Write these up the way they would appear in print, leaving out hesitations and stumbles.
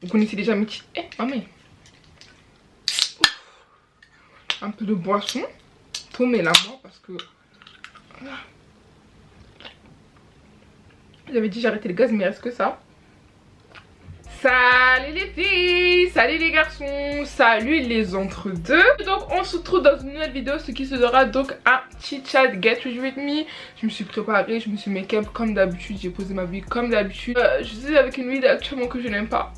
Vous connaissez déjà mes petits... maman. Un peu de boisson. Tomez la moi parce que... J'avais dit j'arrêtais le gaz mais il reste que ça. Salut les filles, salut les garçons, salut les entre-deux. Donc on se retrouve dans une nouvelle vidéo, ce qui sera donc un chit chat get ready with me. Je me suis préparée, je me suis make up comme d'habitude, j'ai posé ma vie comme d'habitude. Je suis avec une vidéo actuellement que je n'aime pas.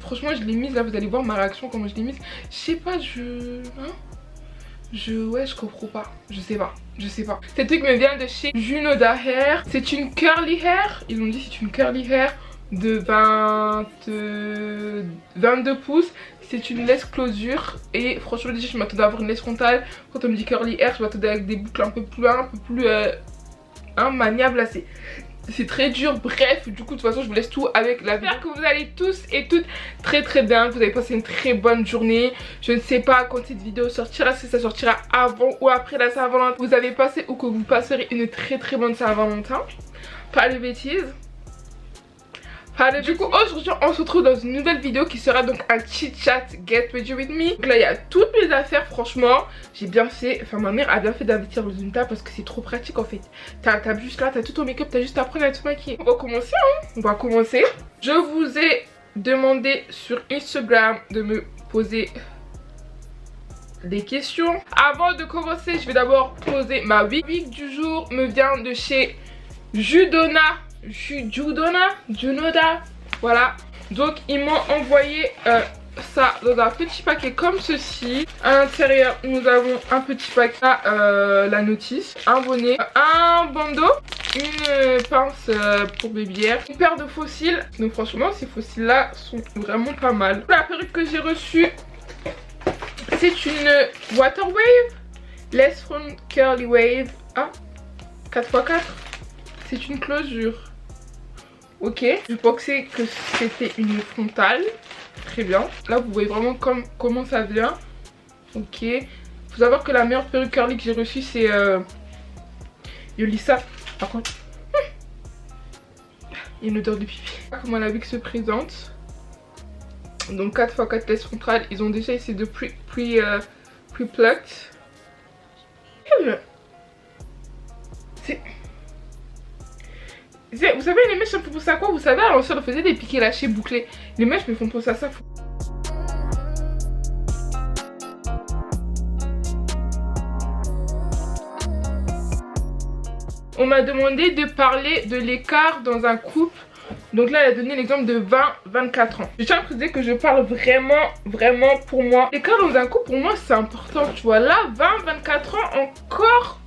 Franchement je l'ai mise là, vous allez voir ma réaction comment je l'ai mise. Je sais pas, ouais, je comprends pas, je sais pas. Cette truc me vient de chez Junoda Hair. C'est une curly hair, ils ont dit c'est une curly hair de 22 pouces. C'est une laisse closure et franchement déjà je m'attendais à avoir une laisse frontale. Quand on me dit curly hair je m'attendais avec des boucles un peu plus maniables là. C'est très dur, bref, du coup de toute façon je vous laisse tout avec la vidéo. J'espère que vous allez tous et toutes très bien, que vous avez passé une très bonne journée. Je ne sais pas quand cette vidéo sortira, si ça sortira avant ou après la Saint-Valentin. Vous avez passé ou que vous passerez une très bonne Saint-Valentin. Pas de bêtises. Du coup aujourd'hui on se retrouve dans une nouvelle vidéo qui sera donc un chit chat get ready with me. Donc là il y a toutes mes affaires, franchement j'ai bien fait, enfin ma mère a bien fait d'investir dans une table parce que c'est trop pratique en fait. T'as juste là, t'as tout ton make-up, t'as juste à prendre à te maquiller. On va commencer on va commencer. Je vous ai demandé sur Instagram de me poser des questions. Avant de commencer je vais d'abord poser ma wig. La wig du jour me vient de chez Junoda, voilà. Donc ils m'ont envoyé ça dans un petit paquet comme ceci. À l'intérieur nous avons un petit paquet, la notice, un bonnet, un bandeau, une pince pour babyère, une paire de faux cils. Donc franchement ces faux cils là sont vraiment pas mal. La perruque que j'ai reçue, c'est une water wave, less front curly wave, 4x4. C'est une closure. Ok, je pensais que c'était une frontale. Très bien. Là vous voyez vraiment comment ça vient. Ok. Faut savoir que la meilleure perruque curly que j'ai reçue c'est Yolissa. Par contre, il y a une odeur de pipi. Comment la wig se présente. Donc 4x4 laisse frontale. Ils ont déjà essayé de pre-plucked. Vous savez les mèches ça me fait penser à quoi? Vous savez à l'ancienne on faisait des piquets lâchés bouclés. Les mèches me font penser à ça. On m'a demandé de parler de l'écart dans un couple. Donc là elle a donné l'exemple de 20-24 ans. Je tiens à préciser que je parle vraiment pour moi. L'écart dans un couple pour moi c'est important. Tu vois là 20-24 ans encore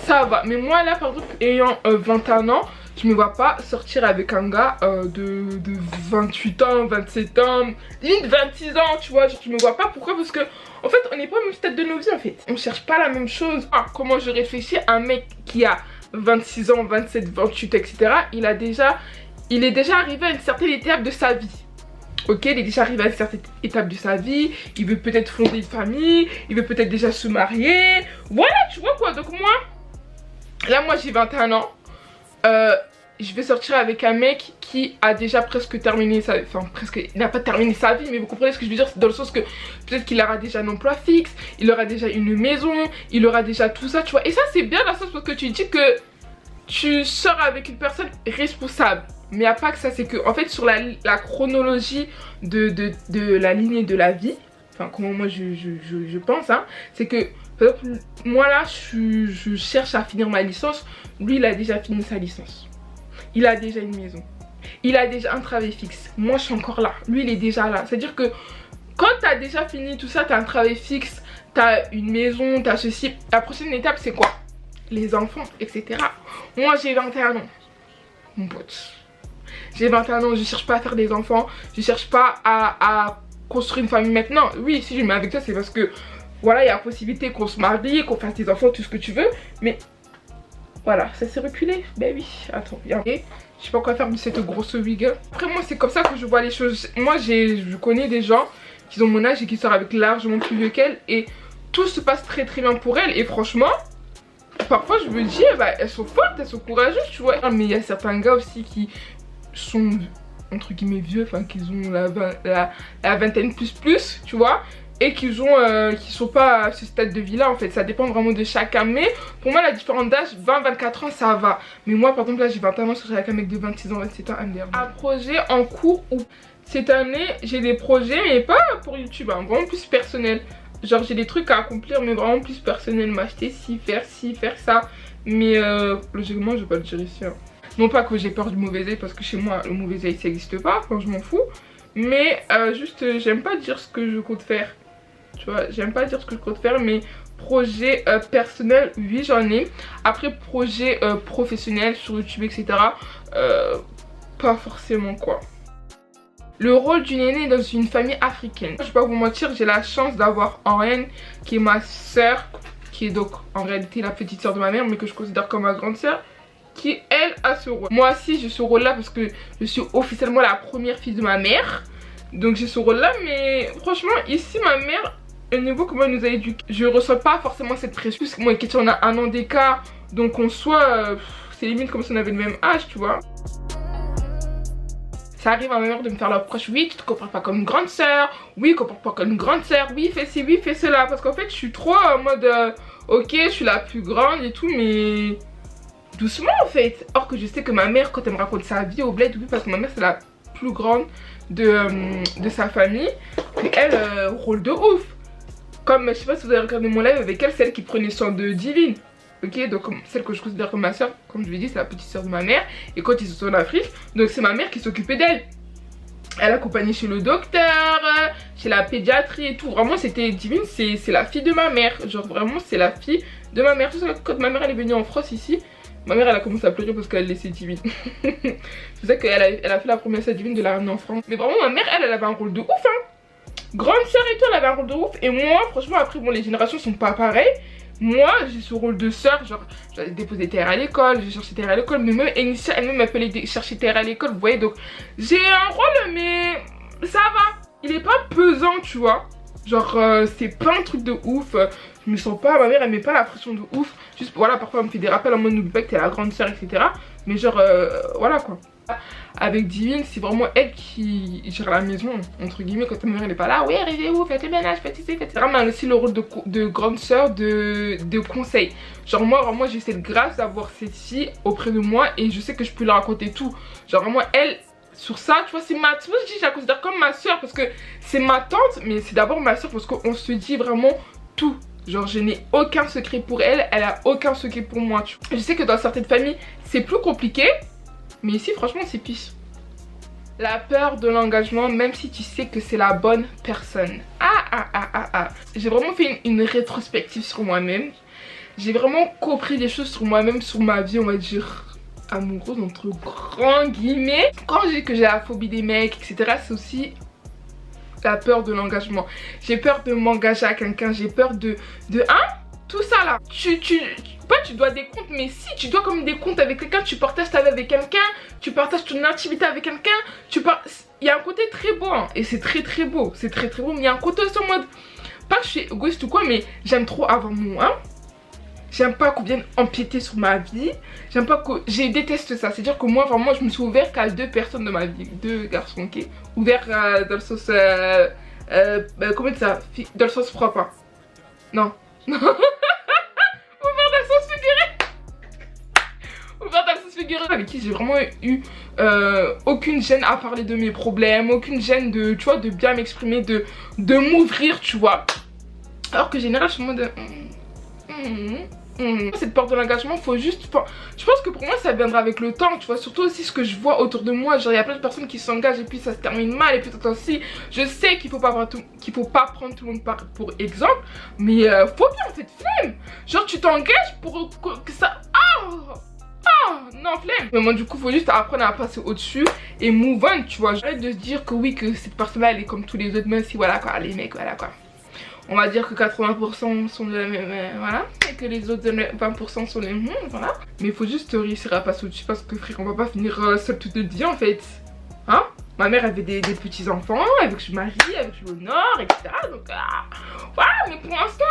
ça va, mais moi là par exemple ayant 21 ans, je me vois pas sortir avec un gars de 28 ans, 27 ans, limite 26 ans, tu vois, je me vois pas. Pourquoi? Parce que en fait on n'est pas au même stade de nos vies en fait. On cherche pas la même chose. Comment je réfléchis à un mec qui a 26 ans, 27, 28 etc. Il est déjà arrivé à une certaine étape de sa vie. Ok, il est déjà arrivé à une certaine étape de sa vie. Il veut peut-être fonder une famille, il veut peut-être déjà se marier. Voilà, tu vois quoi. Donc moi j'ai 21 ans. Je vais sortir avec un mec qui a déjà presque terminé sa vie. Enfin presque, il n'a pas terminé sa vie, mais vous comprenez ce que je veux dire. C'est dans le sens que peut-être qu'il aura déjà un emploi fixe, il aura déjà une maison, il aura déjà tout ça, tu vois. Et ça c'est bien dans le sens parce que tu dis que tu sors avec une personne responsable. Mais il n'y a pas que ça, c'est que en fait sur la chronologie de la lignée de la vie, enfin comment moi je pense, c'est que par exemple, moi là je cherche à finir ma licence. Lui il a déjà fini sa licence, il a déjà une maison, il a déjà un travail fixe. Moi je suis encore là, lui il est déjà là. C'est à dire que quand tu as déjà fini tout ça, tu as un travail fixe, tu as une maison, tu as ceci, la prochaine étape c'est quoi? Les enfants, etc. Moi j'ai 21 ans mon pote, j'ai 21 ans, je cherche pas à faire des enfants, je cherche pas à construire une famille maintenant. Oui si je me mets avec toi c'est parce que voilà il y a la possibilité qu'on se marie, qu'on fasse des enfants, tout ce que tu veux. Mais voilà ça s'est reculé. Ben oui, attends viens. Et je sais pas quoi faire de cette grosse wig. Après moi c'est comme ça que je vois les choses. Moi je connais des gens qui ont mon âge et qui sortent avec largement plus vieux qu'elle. Et tout se passe très bien pour elles. Et franchement parfois je me dis elles sont fortes, elles sont courageuses tu vois. Mais il y a certains gars aussi qui sont entre guillemets vieux, enfin qu'ils ont la vingtaine plus, tu vois, et qui sont pas à ce stade de vie là en fait. Ça dépend vraiment de chacun, mais pour moi la différence d'âge 20-24 ans ça va. Mais moi par exemple là j'ai 21 ans, je serai avec un mec de 26 ans, 27 ans, un projet en cours où cette année j'ai des projets mais pas pour YouTube, hein, vraiment plus personnel. Genre j'ai des trucs à accomplir mais vraiment plus personnel, m'acheter ci, faire ça. Mais logiquement je vais pas le dire ici, hein. Non pas que j'ai peur du mauvais œil parce que chez moi le mauvais œil ça existe pas, enfin je m'en fous. Mais juste j'aime pas dire ce que je compte faire. Tu vois, j'aime pas dire ce que je compte faire, mais projet personnel, oui j'en ai. Après projet professionnel sur YouTube etc, pas forcément quoi. Le rôle d'une aînée dans une famille africaine. Je vais pas vous mentir, j'ai la chance d'avoir Henrienne qui est ma soeur, qui est donc en réalité la petite soeur de ma mère mais que je considère comme ma grande soeur, qui elle a ce rôle. Moi aussi j'ai ce rôle là parce que je suis officiellement la première fille de ma mère. Donc j'ai ce rôle là, mais franchement ici ma mère, au niveau comment elle nous a éduqués, je ressens pas forcément cette pression. Parce que moi et Katie on a 1 an d'écart, donc on soit c'est limite comme si on avait le même âge, tu vois. Ça arrive à ma mère de me faire la reproche, oui tu te comportes pas comme une grande soeur, oui comporte pas comme une grande soeur, oui fais ci, oui fais cela. Parce qu'en fait je suis trop en mode ok je suis la plus grande et tout mais doucement en fait. Or que je sais que ma mère quand elle me raconte sa vie au bled, oui parce que ma mère c'est la plus grande de sa famille, et elle rôle de ouf. Comme je sais pas si vous avez regardé mon live avec elle, celle qui prenait soin de Divine. Ok, donc celle que je considère comme ma soeur, comme je vous ai dit, c'est la petite soeur de ma mère. Et quand ils sont en Afrique, donc c'est ma mère qui s'occupait d'elle. Elle accompagnait chez le docteur, chez la pédiatrie et tout. Vraiment, c'était Divine, c'est la fille de ma mère. Genre vraiment, c'est la fille de ma mère. Quand ma mère elle est venue en France ici, ma mère elle a commencé à pleurer parce qu'elle laissait Divine. C'est ça qu'elle a fait la promesse à Divine de la ramener en France. Mais vraiment, ma mère elle avait un rôle de ouf, hein. Grande soeur et tout, elle avait un rôle de ouf. Et moi, franchement, après, bon, les générations sont pas pareilles. Moi, j'ai ce rôle de soeur, genre, j'allais déposer terre à l'école, j'ai cherché terre à l'école, mais même Enicia elle-même m'appelait chercher terre à l'école, vous voyez, donc j'ai un rôle, mais ça va, il est pas pesant, tu vois. Genre, c'est pas un truc de ouf, je me sens pas, ma mère elle met pas la pression de ouf, juste voilà, parfois elle me fait des rappels en mode n'oublie pas que t'es la grande soeur, etc. Mais genre, voilà quoi. Avec Divine, c'est vraiment elle qui gère la maison, entre guillemets, quand ma mère elle est pas là. Oui, arrivez-vous, faites le ménage, faites ici, faites ça. Vraiment, elle a aussi le rôle de grande soeur, de conseil. Genre, moi, vraiment, j'ai cette grâce d'avoir cette fille auprès de moi et je sais que je peux leur raconter tout. Genre, vraiment, elle, sur ça, tu vois, c'est ma. Tu vois, je dis, je la considère comme ma soeur parce que c'est ma tante, mais c'est d'abord ma soeur parce qu'on se dit vraiment tout. Genre je n'ai aucun secret pour elle, elle a aucun secret pour moi, tu vois. Je sais que dans certaines familles, c'est plus compliqué. Mais ici franchement c'est pisse. La peur de l'engagement même si tu sais que c'est la bonne personne. J'ai vraiment fait une rétrospective sur moi-même. J'ai vraiment compris des choses sur moi-même, sur ma vie on va dire amoureuse entre grands guillemets. Quand je dis que j'ai la phobie des mecs etc, c'est aussi la peur de l'engagement. J'ai peur de m'engager à quelqu'un, j'ai peur de tout ça là. Tu dois des comptes, mais si tu dois comme des comptes avec quelqu'un, tu partages ta vie avec quelqu'un, tu partages ton intimité avec quelqu'un, il y a un côté très beau hein, et c'est très beau, c'est très beau, mais il y a un côté aussi en mode, pas que je suis égoïste ou quoi, mais j'aime trop avoir moi, j'aime pas qu'on vienne empiéter sur ma vie, j'aime pas que, je déteste ça, c'est à dire que moi vraiment je me suis ouverte qu'à 2 personnes de ma vie, 2 garçons, ok, ouvert dans le sens, comment dire ça, dans le sens propre, hein. Non. Avec qui j'ai vraiment eu aucune gêne à parler de mes problèmes, aucune gêne de, tu vois, de bien m'exprimer, de m'ouvrir, tu vois. Alors que généralement je suis en mode cette peur de l'engagement, faut juste, je pense que pour moi ça viendra avec le temps, tu vois, surtout aussi ce que je vois autour de moi, genre il y a plein de personnes qui s'engagent et puis ça se termine mal et puis tout aussi, je sais qu'il faut pas prendre tout le monde pour exemple, mais faut bien en fait, flemme, genre tu t'engages pour que ça, non flemme. Mais moi du coup faut juste apprendre à passer au dessus et move on, tu vois, j'arrête de se dire que oui que cette personne là elle est comme tous les autres, même si voilà quoi, les mecs voilà quoi, on va dire que 80% sont de la même, voilà, et que les autres 20% sont les voilà. Mais il faut juste réussir à passer au dessus parce que frère on va pas finir seul toute notre vie en fait, hein. Ma mère avait des petits enfants, avec je marie, avec je honore, etc. Donc voilà, mais pour l'instant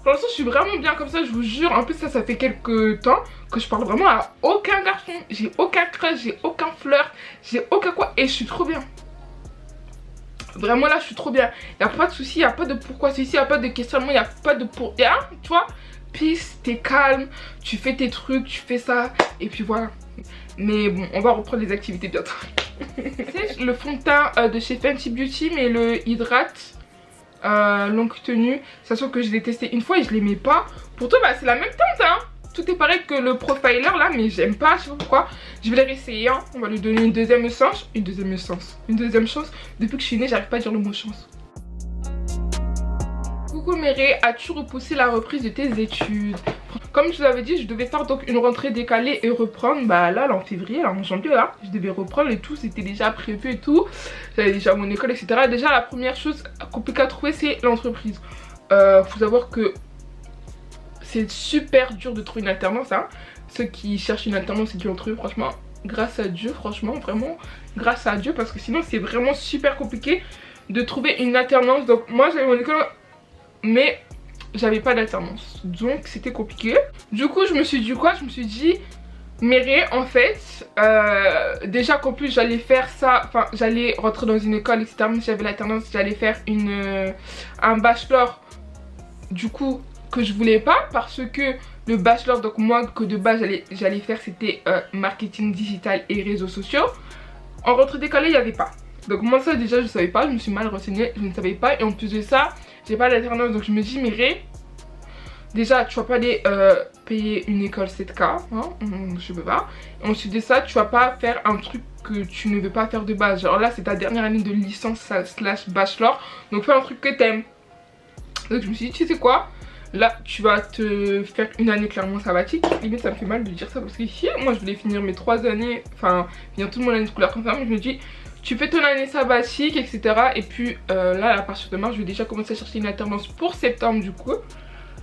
je suis vraiment bien comme ça, je vous jure. En plus ça fait quelques temps que je parle vraiment à aucun garçon. J'ai aucun crush, j'ai aucun flirt, j'ai aucun quoi, et je suis trop bien. Vraiment là je suis trop bien. Il n'y a pas de soucis, il n'y a pas de pourquoi c'est ici, il n'y a pas de questionnement, il n'y a pas de pour... tu vois, peace, t'es calme, tu fais tes trucs, tu fais ça, et puis voilà. Mais bon, on va reprendre les activités bientôt. C'est le fond de teint de chez Fenty Beauty, mais le Hydrate longue tenue. Sachant que je l'ai testé une fois et je l'aimais pas. Pourtant bah, c'est la même teinte hein. Tout est pareil que le profiler là, mais j'aime pas, je sais pas pourquoi. Je vais le réessayer hein. On va lui donner une deuxième chance. Une deuxième chance. Depuis que je suis née j'arrive pas à dire le mot chance. Coucou Méré, as-tu repoussé la reprise de tes études? Comme je vous l'avais dit, je devais faire donc une rentrée décalée et reprendre. Bah là en février, là en janvier là, je devais reprendre et tout, c'était déjà prévu et tout. J'avais déjà mon école, etc. Déjà la première chose compliquée à trouver, c'est l'entreprise. Faut savoir que c'est super dur de trouver une alternance hein. Ceux qui cherchent une alternance et qui l'ont trouvé, franchement, grâce à Dieu, franchement, vraiment, grâce à Dieu, parce que sinon c'est vraiment super compliqué de trouver une alternance. Donc moi j'avais mon école, mais j'avais pas d'alternance, donc c'était compliqué. Du coup je me suis dit quoi? Je me suis dit Méré en fait déjà qu'en plus j'allais faire ça, enfin j'allais rentrer dans une école etc. Même si j'avais l'alternance, j'allais faire un bachelor du coup que je voulais pas, parce que le bachelor donc moi que de base j'allais faire c'était marketing digital et réseaux sociaux. En rentrée décalée il n'y avait pas. Donc moi ça déjà je savais pas, je me suis mal renseignée, je ne savais pas. Et en plus de ça j'ai pas d'alternance, donc je me dis Méré, déjà tu vas pas aller payer une école 7K hein, je peux pas. Et ensuite de ça tu vas pas faire un truc que tu ne veux pas faire de base. Genre là c'est ta dernière année de licence slash bachelor, donc fais un truc que t'aimes. Donc je me suis dit tu sais quoi, là tu vas te faire une année clairement sabbatique. Limite ça me fait mal de dire ça parce que moi je voulais finir mes 3 années, enfin finir toute mon année scolaire comme ça. Mais je me dis tu fais ton année sabbatique etc. Et puis là à partir de mars je vais déjà commencer à chercher une alternance pour septembre du coup.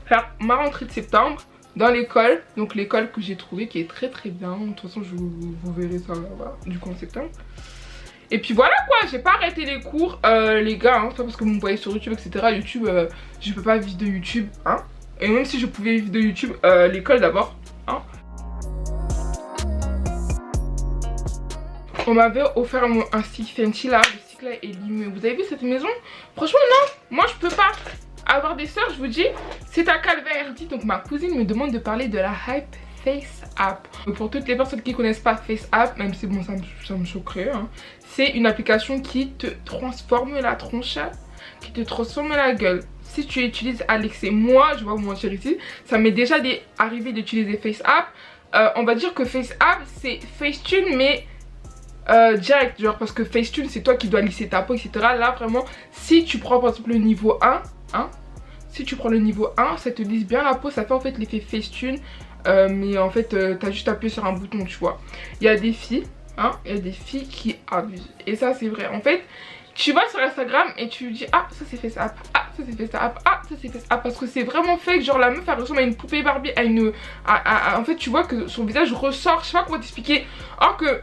Faire ma rentrée de septembre dans l'école. Donc l'école que j'ai trouvée qui est très très bien. De toute façon vous verrez ça voilà, du coup en septembre. Et puis voilà quoi, j'ai pas arrêté les cours les gars hein, parce que vous me voyez sur YouTube etc. YouTube je peux pas vivre de YouTube hein. Et même si je pouvais vivre de YouTube, l'école d'abord hein. On m'avait offert un stick Fenty là, le stick là est limé. Vous avez vu cette maison? Franchement non, moi je peux pas avoir des soeurs, je vous dis, c'est un calvaire. Donc ma cousine me demande de parler de la hype Face App. Pour toutes les personnes qui connaissent pas Face App, même si bon ça me choquerait hein, c'est une application qui te transforme la tronche, qui te transforme la gueule. Si tu utilises Alex et moi, je vais vous mentir ici, ça m'est déjà arrivé d'utiliser Face App. On va dire que Face App c'est Facetune mais direct, genre parce que Facetune c'est toi qui dois lisser ta peau etc. Là vraiment si tu prends par exemple le niveau 1 hein, si tu prends le niveau 1 ça te lisse bien la peau, ça fait en fait l'effet Facetune mais en fait t'as juste appuyé sur un bouton tu vois. Il y a des filles hein, il y a des filles qui abusent et ça c'est vrai. En fait tu vas sur Instagram et tu dis ah ça c'est Face App, ah ça c'est Face App, ah ça c'est Face App, parce que c'est vraiment fake. Genre la meuf elle ressemble à une poupée Barbie, en fait tu vois que son visage ressort, je sais pas comment t'expliquer. Or que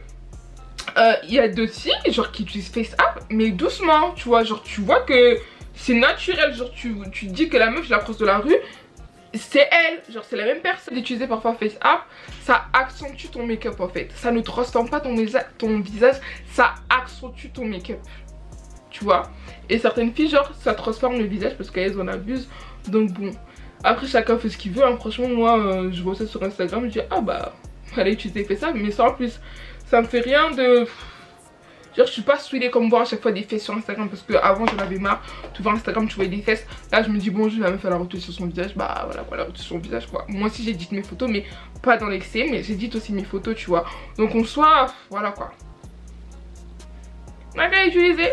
il y a d'autres filles genre qui utilisent Face App mais doucement tu vois, genre tu vois que c'est naturel, genre tu dis que la meuf je la croise de la rue, c'est elle, genre c'est la même personne. D'utiliser parfois Face App, ça accentue ton make-up en fait, ça ne transforme pas ton visage, ça accentue ton make-up tu vois. Et certaines filles genre ça transforme le visage parce qu'elles en abusent. Donc bon, après chacun fait ce qu'il veut hein. Franchement moi je vois ça sur Instagram, je dis ah bah fallait utiliser Face App, mais ça en plus ça me fait rien de... Genre je suis pas saoulée comme voir à chaque fois des fesses sur Instagram, parce que avant j'en avais marre. Tu vois Instagram tu voyais des fesses, là je me dis bon je vais la meuf à la retouche sur son visage, bah voilà quoi, la retouche sur son visage quoi. Moi aussi j'édite mes photos mais pas dans l'excès, mais j'édite aussi mes photos tu vois. Donc on soit voilà quoi. On a qu'à utiliser.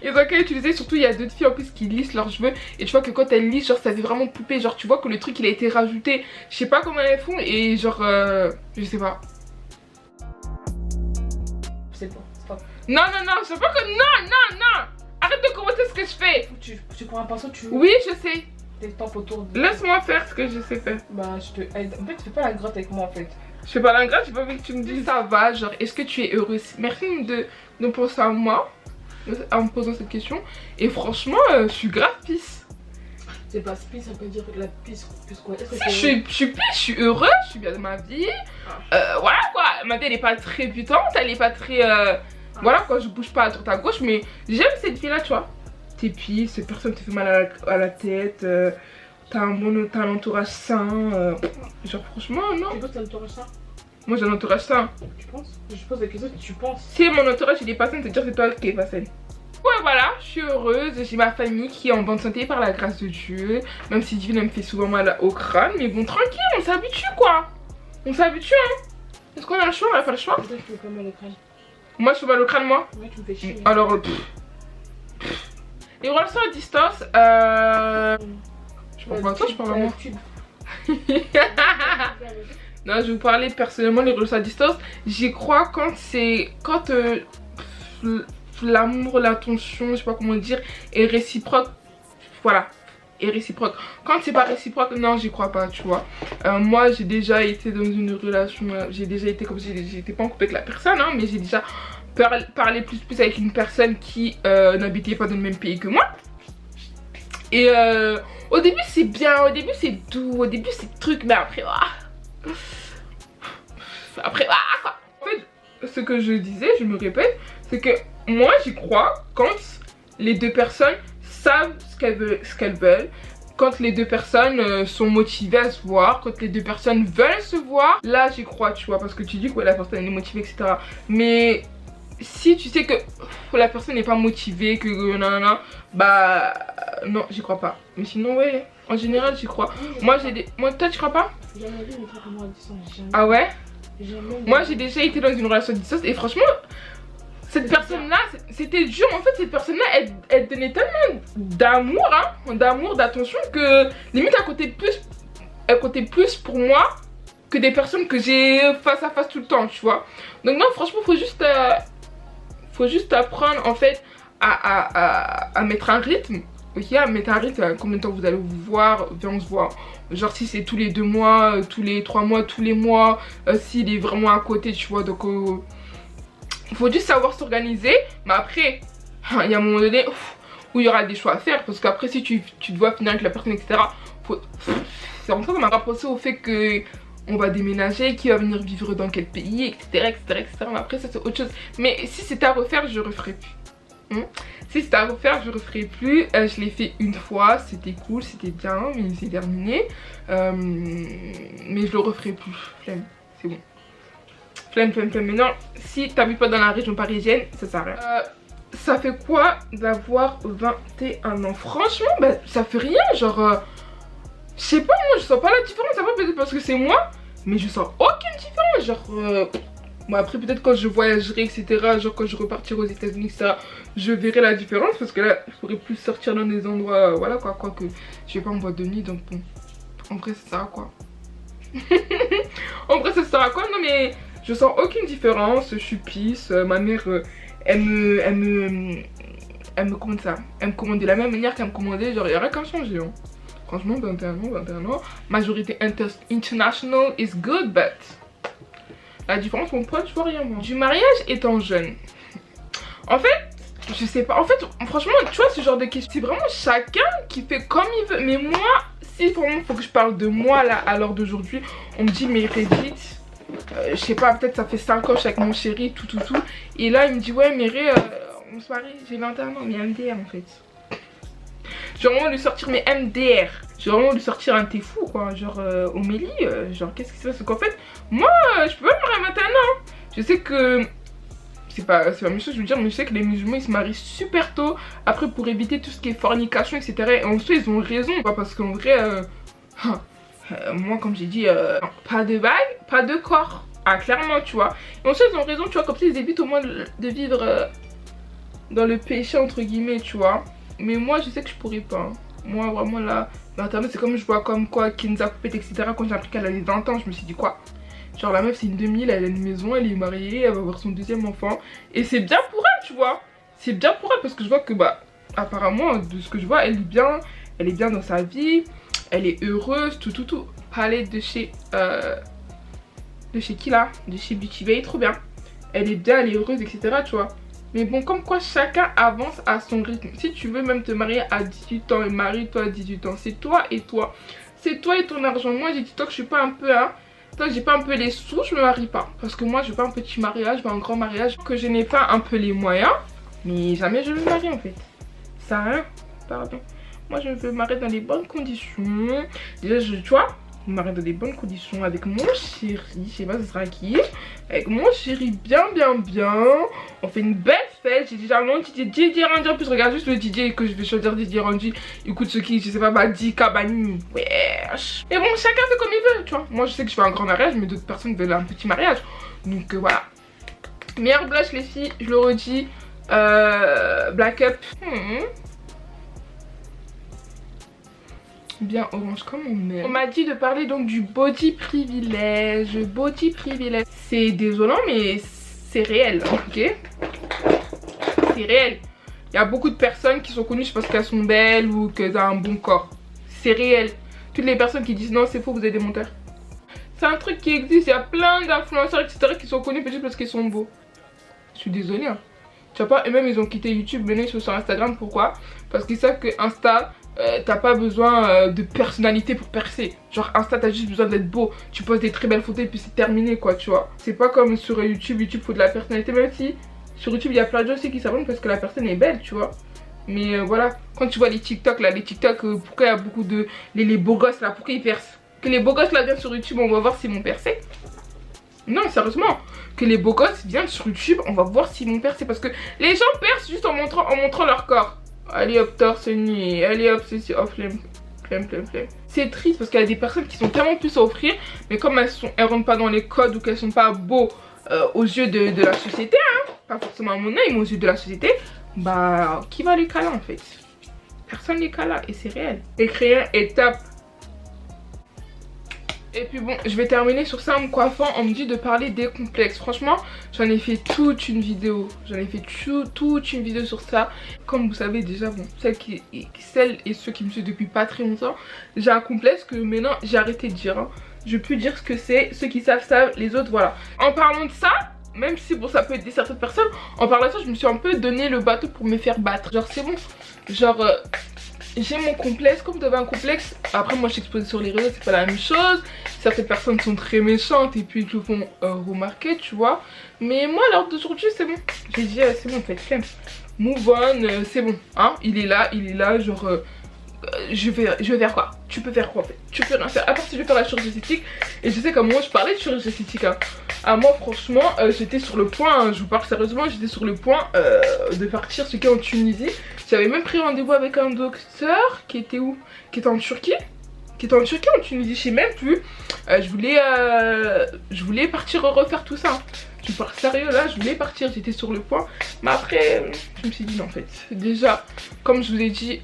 Ils ont qu'à utiliser, surtout il y a d'autres filles en plus qui lissent leurs cheveux et tu vois que quand elles lissent genre ça fait vraiment poupée, genre tu vois que le truc il a été rajouté, je sais pas comment elles font et genre je sais pas. Non, je sais pas que... Non arrête de commenter ce que je fais. Tu prends un pinceau, tu... Oui, je sais. T'estampes autour de... Laisse-moi faire ce que je sais faire. Bah, je te aide. En fait, tu fais pas la grotte avec moi, en fait. Je fais pas la gratte, j'ai pas envie que tu me dises ça va, genre, est-ce que tu es heureuse? Merci de de penser à moi en me posant cette question. Et franchement, je suis grave pisse. C'est pas pisse, ça peut dire la pisse quoi. Si, je suis pisse, je suis heureuse, je suis bien de ma vie. Voilà quoi, ma vie elle est pas très butante, elle est pas très... Voilà quoi, je bouge pas à droite à gauche, mais j'aime cette vie là, tu vois. T'es pisse, personne te fait mal à la tête, t'as un entourage sain. Genre franchement, non. Tu penses que t'as un entourage sain? Moi j'ai un entourage sain. Tu penses? Je pose la question si tu penses. Si mon entourage il est pas sain, c'est dire c'est toi qui est pas saine. Ouais voilà, je suis heureuse, j'ai ma famille qui est en bonne santé par la grâce de Dieu. Même si Dieu me fait souvent mal au crâne, mais bon tranquille, on s'habitue quoi. On s'habitue hein. Est-ce qu'on a le choix? On a pas le choix? Toi, tu fais pas mal au crâne. Moi je fais mal au crâne moi? Ouais, tu me fais chier. Alors les relations à distance, je parle pas à toi, je parle à moi. Non, je vais vous parler personnellement les relations à distance. J'y crois quand c'est... Quand l'amour, l'attention, je sais pas comment dire, est réciproque. Voilà, est réciproque. Quand c'est pas réciproque, non, j'y crois pas, tu vois. Moi, j'ai déjà été dans une relation... J'ai déjà été comme si j'étais pas en couple avec la personne, hein, mais j'ai déjà parlé plus avec une personne qui n'habitait pas dans le même pays que moi. Et au début, c'est bien, au début, c'est doux, au début, c'est truc, mais après... Après, quoi. En fait, ce que je disais, je me répète, c'est que moi j'y crois quand les deux personnes savent ce qu'elles veulent, quand les deux personnes sont motivées à se voir, quand les deux personnes veulent se voir, là j'y crois, tu vois, parce que tu dis que ouais, la personne est motivée, etc. Mais si tu sais que la personne n'est pas motivée, que nanana, bah non, j'y crois pas. Mais sinon, ouais, en général, j'y crois. Moi, toi, tu crois pas? Jamais vu une truc comme moi à distance. Ah ouais? Jamais. Moi, j'ai déjà été dans une relation à distance et franchement, cette personne-là, c'était dur. En fait, cette personne-là, elle donnait tellement d'amour, hein, d'amour, d'attention que limite, elle comptait plus pour moi que des personnes que j'ai face à face tout le temps, tu vois. Donc non, franchement, faut juste apprendre en fait à mettre un rythme. Ok, à mettre un rythme, combien de temps vous allez vous voir, viens on se voit. Genre si c'est tous les 2 mois, tous les 3 mois, tous les mois, s'il est vraiment à côté, tu vois. Donc faut juste savoir s'organiser. Mais après, il y a un moment donné où il y aura des choix à faire. Parce qu'après si tu dois finir avec la personne, etc. C'est en train de me rapprocher au fait que on va déménager, qui va venir vivre dans quel pays, etc. Mais après ça c'est autre chose. Mais si c'était à refaire, je referai plus. Si c'était à refaire, je referai plus. Je l'ai fait une fois, c'était cool, c'était bien, mais c'est terminé. Mais je le referai plus. Flemme, c'est bon. Flemme. Mais non, si t'habites pas dans la région parisienne, ça sert à rien. Ça fait quoi d'avoir 21 ans? Franchement, bah, ça fait rien. Genre, je sais pas, moi je sens pas la différence. Ça va peut-être parce que c'est moi, mais je sens aucune différence. Genre, bon, après, peut-être quand je voyagerai, etc., genre quand je repartirai aux États-Unis, etc., je verrai la différence parce que là, je pourrais plus sortir dans des endroits, voilà quoi, quoique je vais pas en boîte de nuit, donc bon, en vrai, ça sert à quoi? En vrai, ça sert à quoi? Non, mais je sens aucune différence, je suis pisse, ma mère, elle me commande ça, elle me commande de la même manière qu'elle me commandait, genre, il n'y a rien qu'à changer, hein. Franchement, 21 ans, majorité international is good, but la différence, mon pote, je vois rien, moi. Du mariage étant jeune. En fait, je sais pas. En fait, franchement, tu vois, ce genre de question, c'est vraiment chacun qui fait comme il veut. Mais moi, si vraiment il faut que je parle de moi, là, à l'heure d'aujourd'hui, on me dit, mais Reddit, je sais pas, peut-être ça fait 5 ans, je suis avec mon chéri, tout. Et là, il me dit, ouais, mais on se marie, j'ai 21 ans, mais MDR, en fait. J'ai vraiment lui sortir mes MDR. J'ai vraiment lui sortir un thé fou quoi. Genre Omélie, genre qu'est-ce qui se passe? Parce qu'en fait, moi je peux pas me marier à 21 ans. Je sais que c'est pas méchant je veux dire, mais je sais que les musulmans ils se marient super tôt. Après pour éviter tout ce qui est fornication, etc. Et en soi ils ont raison. Parce qu'en vrai, moi comme j'ai dit, pas de bague, pas de corps. Ah clairement tu vois. Et en soi ils ont raison, tu vois, comme ça ils évitent au moins de vivre dans le péché entre guillemets, tu vois. Mais moi je sais que je pourrais pas. Hein. Moi vraiment là, c'est comme je vois comme quoi Kenza Coupette, etc. Quand j'ai appris qu'elle avait 20 ans, je me suis dit quoi? Genre la meuf c'est une 2000, elle a une maison, elle est mariée, elle va avoir son 2e enfant. Et c'est bien pour elle, tu vois. C'est bien pour elle parce que je vois que bah apparemment de ce que je vois, elle est bien dans sa vie. Elle est heureuse, tout. Palette de chez qui là? De chez Beauty Bay, trop bien. Elle est bien, elle est heureuse, etc. Tu vois. Mais bon, comme quoi chacun avance à son rythme. Si tu veux même te marier à 18 ans et marie-toi à 18 ans, c'est toi et toi. C'est toi et ton argent. Moi j'ai dit toi que je suis pas un peu toi j'ai pas un peu les sous, je me marie pas. Parce que moi je veux pas un petit mariage, je veux un grand mariage. Que je n'ai pas un peu les moyens. Mais jamais je me marie en fait. Ça a rien, pardon. Moi je veux me marier dans les bonnes conditions. Déjà tu vois, me marier dans des bonnes conditions avec mon chéri. Je sais pas ce sera qui. Avec mon chéri bien. On fait une belle fête. J'ai déjà mon Didier Randy. En plus regarde juste le DJ que je vais choisir, Didier Randy. Il coûte ce qui, je sais pas, Badi, Kabani. Wesh. Et bon, chacun fait comme il veut, tu vois. Moi je sais que je fais un grand mariage, mais d'autres personnes veulent un petit mariage. Donc voilà. Meilleur blush les filles, je le redis. Black Up. Bien orange comme on aime. On m'a dit de parler donc du body privilège. Body privilège. C'est désolant mais c'est réel, ok? C'est réel. Il y a beaucoup de personnes qui sont connues parce qu'elles sont belles ou qu'elles ont un bon corps. C'est réel. Toutes les personnes qui disent non c'est faux, vous êtes des menteurs. C'est un truc qui existe. Il y a plein d'influenceurs etc qui sont connus juste parce qu'ils sont beaux. Je suis désolée hein. Tu vois pas, et même ils ont quitté YouTube, maintenant ils sont sur Instagram. Pourquoi? Parce qu'ils savent que Insta, t'as pas besoin de personnalité pour percer. Genre Insta t'as juste besoin d'être beau. Tu poses des très belles photos et puis c'est terminé quoi, tu vois. C'est pas comme sur YouTube, faut de la personnalité. Même si sur YouTube il y a plein de gens aussi qui s'abonnent parce que la personne est belle, tu vois. Mais voilà, quand tu vois les TikTok là, pourquoi il y a beaucoup de... Les beaux gosses là, pourquoi ils percent? Que les beaux gosses là viennent sur YouTube, on va voir s'ils m'ont percé. Non sérieusement, que les beaux gosses viennent sur YouTube, on va voir s'ils m'ont percé. Parce que les gens percent juste en montrant leur corps. Allez hop torse nu, allez hop ceci, oh flemme. C'est triste parce qu'il y a des personnes qui sont tellement plus à offrir. Mais comme elles rentrent pas dans les codes ou qu'elles sont pas beaux aux yeux de la société hein, pas forcément à mon œil mais aux yeux de la société. Bah qui va les caler en fait? Personne les cala et c'est réel. Écrire étape. Et puis bon, je vais terminer sur ça en me coiffant. On me dit de parler des complexes. Franchement, j'en ai fait toute une vidéo. J'en ai fait toute une vidéo sur ça. Comme vous savez déjà, bon, celles et ceux qui me suivent depuis pas très longtemps, j'ai un complexe que maintenant j'ai arrêté de dire. Hein. Je peux dire ce que c'est. Ceux qui savent, les autres, voilà. En parlant de ça, même si bon, ça peut aider certaines personnes, en parlant de ça, je me suis un peu donné le bateau pour me faire battre. Genre, c'est bon. Genre... j'ai mon complexe, comme vous avez un complexe. Après moi je suis exposée sur les réseaux, c'est pas la même chose. Certaines personnes sont très méchantes et puis ils te le font remarquer, tu vois. Mais moi à l'heure d'aujourd'hui c'est bon. J'ai dit c'est bon en fait, flemme. Move on, c'est bon, hein. Il est là, genre je vais faire quoi? Tu peux faire quoi en fait? Tu peux rien faire, à part si je vais faire la chirurgie esthétique. Et je sais qu'à moi je parlais de chirurgie esthétique hein. À moi franchement j'étais sur le point, hein, je vous parle sérieusement, j'étais sur le point de partir ce qui est en Tunisie. J'avais même pris rendez-vous avec un docteur qui était où? Qui était en Turquie. Qui était en Turquie, en Tunisie, je sais même plus. Je voulais partir refaire tout ça. Je me parle sérieux là, je voulais partir, j'étais sur le point. Mais après, je me suis dit non en fait. Déjà, comme je vous ai dit,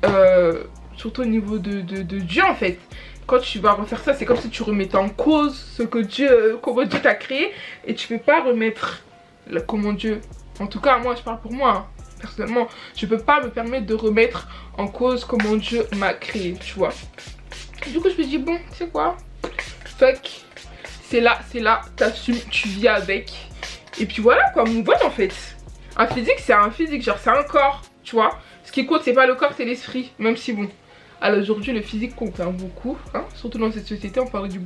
surtout au niveau de Dieu en fait. Quand tu vas refaire ça, c'est comme si tu remettais en cause ce que comment Dieu t'a créé. Et tu peux pas remettre comment Dieu... En tout cas, moi je parle pour moi. Hein. Personnellement, je peux pas me permettre de remettre en cause comment Dieu m'a créé, tu vois. Du coup, je me dis, bon, tu sais quoi? Fuck. C'est là, t'assumes, tu vis avec. Et puis voilà, quoi, move on en fait. Un physique, c'est un physique, genre c'est un corps, tu vois. Ce qui compte, c'est pas le corps, c'est l'esprit. Même si, bon, alors aujourd'hui, le physique compte hein, beaucoup. Hein, surtout dans cette société, on parlait du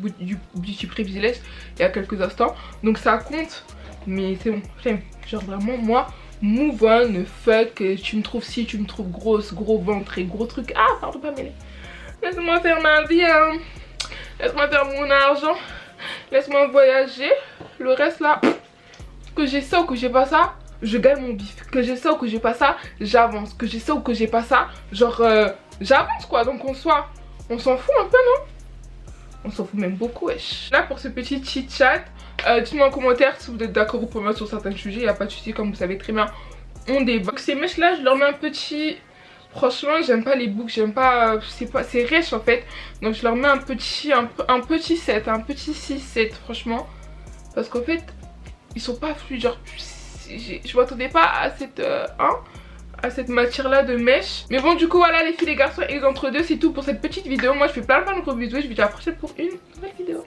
beauty privilège il y a quelques instants. Donc ça compte, mais c'est bon, j'aime. Genre vraiment, moi... Move on, fuck, tu me trouves si, tu me trouves grosse, gros ventre et gros truc. Ah, pardon, pas mêler. Laisse-moi faire ma vie, hein. Laisse-moi faire mon argent. Laisse-moi voyager. Le reste là, que j'ai ça ou que j'ai pas ça, je gagne mon bif. Que j'ai ça ou que j'ai pas ça, j'avance. Que j'ai ça ou que j'ai pas ça, genre j'avance quoi. Donc on s'en fout un peu, non? On s'en fout même beaucoup, wesh. Là pour ce petit chit chat. Dites-moi en commentaire si vous êtes d'accord ou pas sur certains sujets, il n'y a pas de souci, comme vous savez très bien, on débat. Donc ces mèches là, je leur mets un petit... Franchement, j'aime pas les boucles, j'aime pas... C'est riche en fait. Donc je leur mets un petit 7, un petit 6-7 franchement. Parce qu'en fait, ils sont pas fluides, genre... Je m'attendais pas à cette matière là de mèche. Mais bon du coup voilà les filles les garçons et les entre deux, c'est tout pour cette petite vidéo. Moi je fais plein de gros bisous et je vous dis à la prochaine pour une nouvelle vidéo.